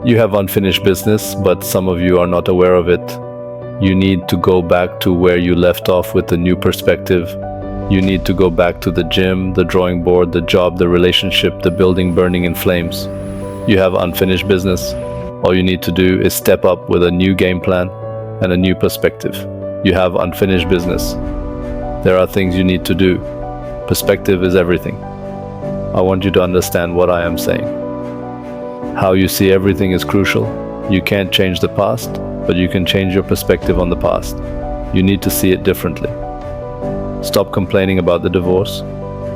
You have unfinished business, but some of you are not aware of it. You need to go back to where you left off with a new perspective. You need to go back to the gym, the drawing board, the job, the relationship, the building burning in flames. You have unfinished business. All you need to do is step up with a new game plan and a new perspective. You have unfinished business. There are things you need to do. Perspective is everything. I want you to understand what I am saying. How you see everything is crucial. You can't change the past, but you can change your perspective on the past. You need to see it differently. Stop complaining about the divorce.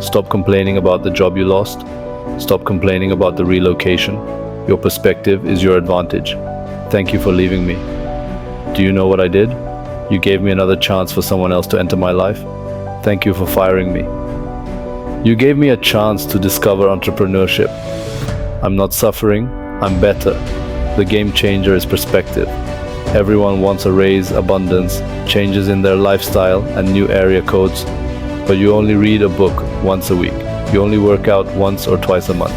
Stop complaining about the job you lost. Stop complaining about the relocation. Your perspective is your advantage. Thank you for leaving me. Do you know what I did? You gave me another chance for someone else to enter my life. Thank you for firing me. You gave me a chance to discover entrepreneurship. I'm not suffering, I'm better. The game changer is perspective. Everyone wants a raise, abundance, changes in their lifestyle and new area codes, but you only read a book once a week. You only work out once or twice a month.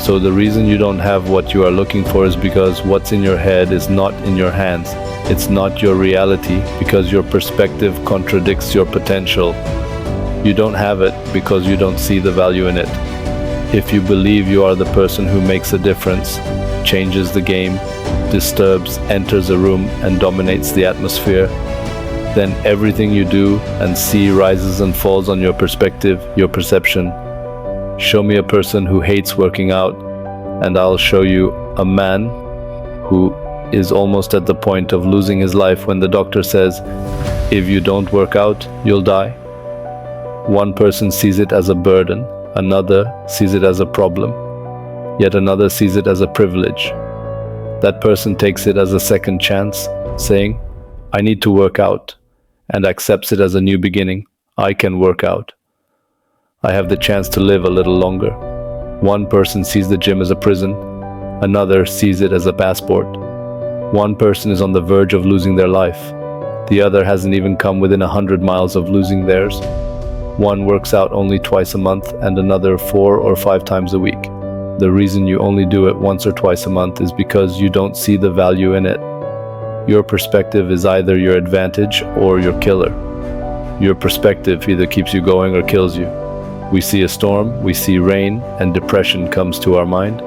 So the reason you don't have what you are looking for is because what's in your head is not in your hands. It's not your reality because your perspective contradicts your potential. You don't have it because you don't see the value in it. If you believe you are the person who makes a difference, changes the game, disturbs, enters a room, and dominates the atmosphere, then everything you do and see rises and falls on your perspective, your perception. Show me a person who hates working out, and I'll show you a man who is almost at the point of losing his life when the doctor says, if you don't work out, you'll die. One person sees it as a burden, another sees it as a problem, yet another sees it as a privilege. That person takes it as a second chance, saying, I need to work out, and accepts it as a new beginning. I can work out. I have the chance to live a little longer. One person sees the gym as a prison, another sees it as a passport. One person is on the verge of losing their life. The other hasn't even come within 100 miles of losing theirs. One works out only twice a month and another 4 or 5 times a week. The reason you only do it once or twice a month is because you don't see the value in it. Your perspective is either your advantage or your killer. Your perspective either keeps you going or kills you. We see a storm, we see rain, and depression comes to our mind.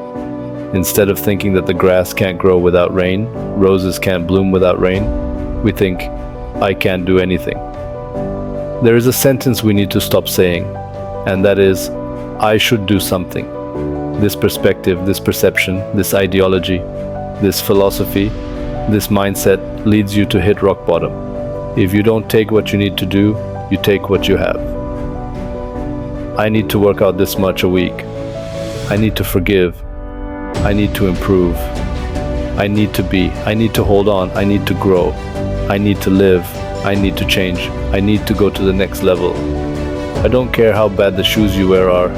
Instead of thinking that the grass can't grow without rain, roses can't bloom without rain, we think, I can't do anything. There is a sentence we need to stop saying, and that is, I should do something. This perspective, this perception, this ideology, this philosophy, this mindset leads you to hit rock bottom. If you don't take what you need to do, you take what you have. I need to work out this much a week. I need to forgive. I need to improve. I need to be. I need to hold on. I need to grow. I need to live. I need to change. I need to go to the next level. I don't care how bad the shoes you wear are.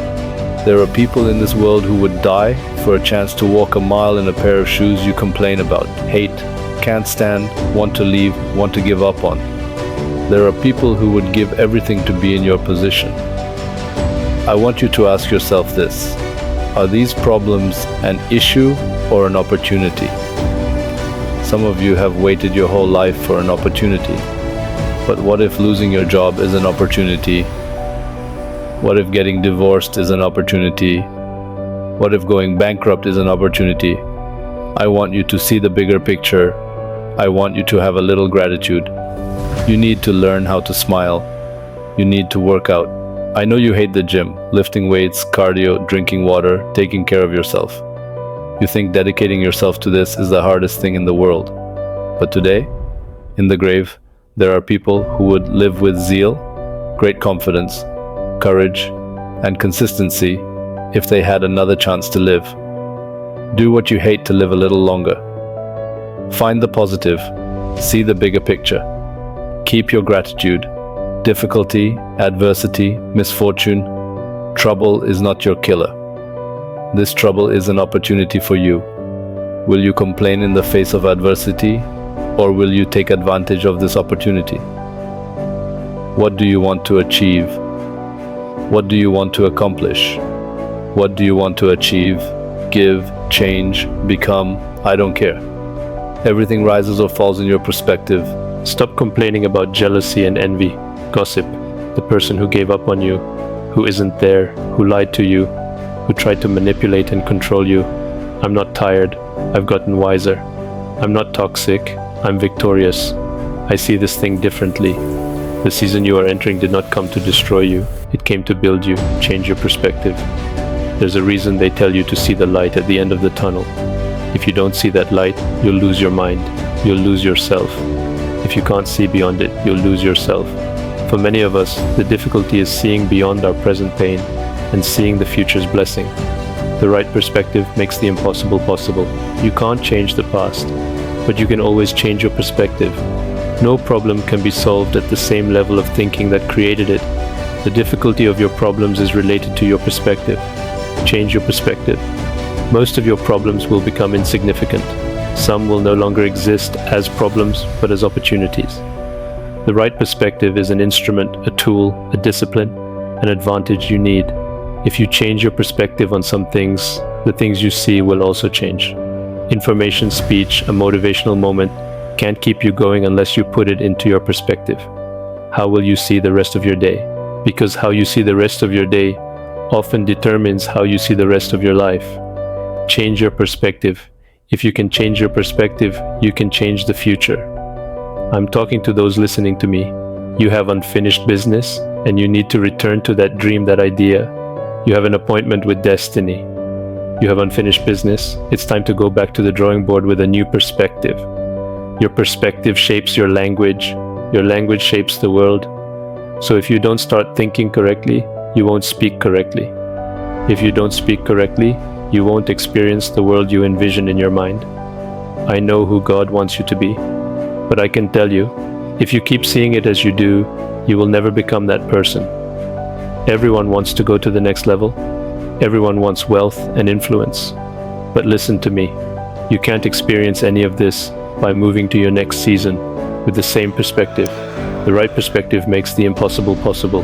There are people in this world who would die for a chance to walk a mile in a pair of shoes you complain about, hate, can't stand, want to leave, want to give up on. There are people who would give everything to be in your position. I want you to ask yourself this: are these problems an issue or an opportunity? Some of you have waited your whole life for an opportunity. But what if losing your job is an opportunity? What if getting divorced is an opportunity? What if going bankrupt is an opportunity? I want you to see the bigger picture. I want you to have a little gratitude. You need to learn how to smile. You need to work out. I know you hate the gym, lifting weights, cardio, drinking water, taking care of yourself. You think dedicating yourself to this is the hardest thing in the world. But today, in the grave, there are people who would live with zeal, great confidence, courage, and consistency if they had another chance to live. Do what you hate to live a little longer. Find the positive. See the bigger picture. Keep your gratitude. Difficulty, adversity, misfortune, trouble is not your killer. This trouble is an opportunity for you. Will you complain in the face of adversity, or will you take advantage of this opportunity? What do you want to achieve? What do you want to accomplish? What do you want to achieve? give, change, become, I don't care. Everything rises or falls in your perspective. Stop complaining about jealousy and envy, gossip, the person who gave up on you, who isn't there, who lied to you, who tried to manipulate and control you. I'm not tired. I've gotten wiser. I'm not toxic. I'm victorious. I see this thing differently. The season you are entering did not come to destroy you. It came to build you, change your perspective. There's a reason they tell you to see the light at the end of the tunnel. If you don't see that light, you'll lose your mind. You'll lose yourself. If you can't see beyond it, you'll lose yourself. For many of us, the difficulty is seeing beyond our present pain and seeing the future's blessing. The right perspective makes the impossible possible. You can't change the past, but you can always change your perspective. No problem can be solved at the same level of thinking that created it. The difficulty of your problems is related to your perspective. Change your perspective. Most of your problems will become insignificant. Some will no longer exist as problems, but as opportunities. The right perspective is an instrument, a tool, a discipline, an advantage you need. If you change your perspective on some things, the things you see will also change. Information, speech, a motivational moment can't keep you going unless you put it into your perspective. How will you see the rest of your day? Because how you see the rest of your day often determines how you see the rest of your life. Change your perspective. If you can change your perspective, you can change the future. I'm talking to those listening to me. You have unfinished business, and you need to return to that dream, that idea. You have an appointment with destiny. You have unfinished business. It's time to go back to the drawing board with a new perspective. Your perspective shapes your language. Your language shapes the world. So if you don't start thinking correctly, you won't speak correctly. If you don't speak correctly, you won't experience the world you envision in your mind. I know who God wants you to be, but I can tell you, if you keep seeing it as you do, you will never become that person. Everyone wants to go to the next level. Everyone wants wealth and influence. But listen to me, you can't experience any of this by moving to your next season with the same perspective. The right perspective makes the impossible possible.